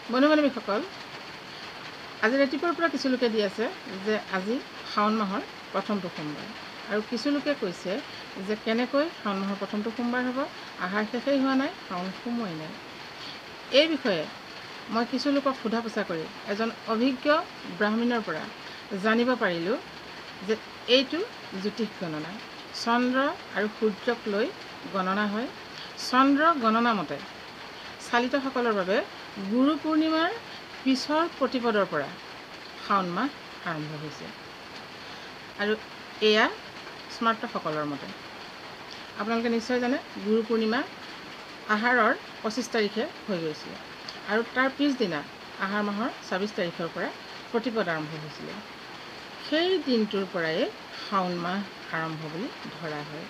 বন্ধু-বান্ধৱীসকল, আজি ৰাতিপুৱাৰ পৰা কিছু লোকে দি আছে যে আজি শাওণ মাহৰ প্ৰথমটো সোমবাৰ, আৰু কিছু লোকে কৈছে যে কেনেকৈ শাওণ মাহৰ প্ৰথমটো সোমবাৰ হ'ব, আহাৰ শেষেই হোৱা নাই, শাওণ সোমোৱাই নাই। এই বিষয়ে মই কিছু লোকক সোধা পোছা কৰি এজন অভিজ্ঞ ব্ৰাহ্মণৰ পৰা জানিব পাৰিলোঁ যে এইটো জ্যোতিষ গণনা, চন্দ্ৰ আৰু সূৰ্যক লৈ গণনা হয়। চন্দ্ৰ গণনা মতে চালিতসকলৰ বাবে গুৰু পূৰ্ণিমাৰ পিছৰ প্ৰতিপদৰ পৰা শাওণ মাহ আৰম্ভ হৈছে, আৰু এয়া স্মাৰ্তসকলৰ মতে। আপোনালোকে নিশ্চয় জানে গুৰু পূৰ্ণিমা আহাৰৰ 25 তাৰিখে হৈ গৈছিলে, আৰু তাৰ পিছদিনা আহাৰ মাহৰ 26 তাৰিখৰ পৰা প্ৰতিপদ আৰম্ভ হৈছিলে। সেই দিনটোৰ পৰাই শাওণ মাহ আৰম্ভ বুলি ধৰা হয়।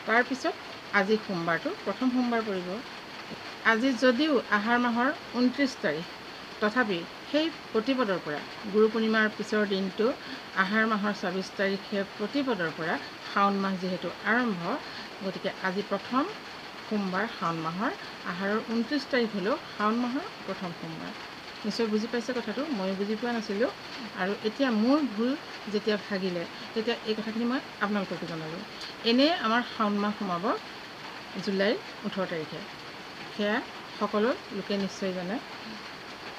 তাৰপিছত আজি সোমবাৰটো প্ৰথম সোমবাৰ পৰিব। আজি যদিও আহাৰ মাহৰ 29 তাৰিখ, তথাপি সেই প্ৰতিপদৰ পৰা গুৰু পূৰ্ণিমাৰ পিছৰ দিনটো আহাৰ মাহৰ 26 তাৰিখে প্ৰতিপদৰ পৰা শাওণ মাহ যিহেতু আৰম্ভ, গতিকে আজি প্ৰথম সোমবাৰ শাওণ মাহৰ। আহাৰৰ 29 তাৰিখ হ'লেও শাওণ মাহৰ প্ৰথম সোমবাৰ। নিশ্চয় বুজি পাইছে কথাটো, ময়ো বুজি পোৱা নাছিলোঁ, আৰু এতিয়া মোৰ ভুল যেতিয়া ভাগিলে তেতিয়া এই কথাখিনি মই আপোনালোককো জনালোঁ। এনেই আমাৰ শাওণ মাহ সোমাব জুলাইৰ 18 তাৰিখে, সেয়া সকলো লোকে নিশ্চয় জানে।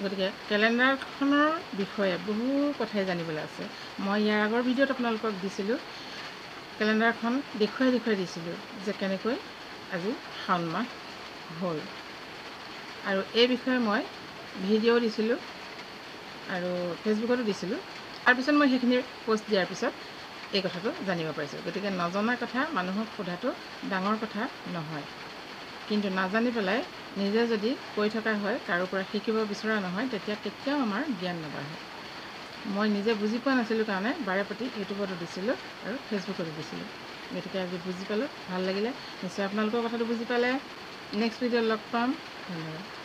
গতিকে কেলেণ্ডাৰখনৰ বিষয়ে বহু কথাই জানিবলৈ আছে। মই ইয়াৰ আগৰ ভিডিঅ'ত আপোনালোকক দিছিলোঁ, কেলেণ্ডাৰখন দেখুৱাই দিছিলোঁ যে কেনেকৈ আজি শাওণ মাহ হ'ল, আৰু এই বিষয়ে মই ভিডিঅ' দিছিলোঁ আৰু ফেচবুকতো দিছিলোঁ। তাৰপিছত মই সেইখিনি পোষ্ট দিয়াৰ পিছত এই কথাটো জানিব পাৰিছোঁ। গতিকে নজনা কথা মানুহক সোধাটো ডাঙৰ কথা নহয়, কিন্তু নাজানি পেলাই নিজে যদি কৈ থকা হয়, কাৰো পৰা শিকিব বিচৰা নহয়, তেতিয়া কেতিয়াও আমাৰ জ্ঞান নাবাঢ়ে। মই নিজে বুজি পোৱা নাছিলোঁ কাৰণে বাৰে প্ৰতি ইউটিউবতো দিছিলোঁ আৰু ফেচবুকতো দিছিলোঁ। গতিকে আজি বুজি পালোঁ, ভাল লাগিলে। নিশ্চয় আপোনালোকৰ কথাটো বুজি পালে। নেক্সট ভিডিঅ'ত লগ পাম। ধন্যবাদ।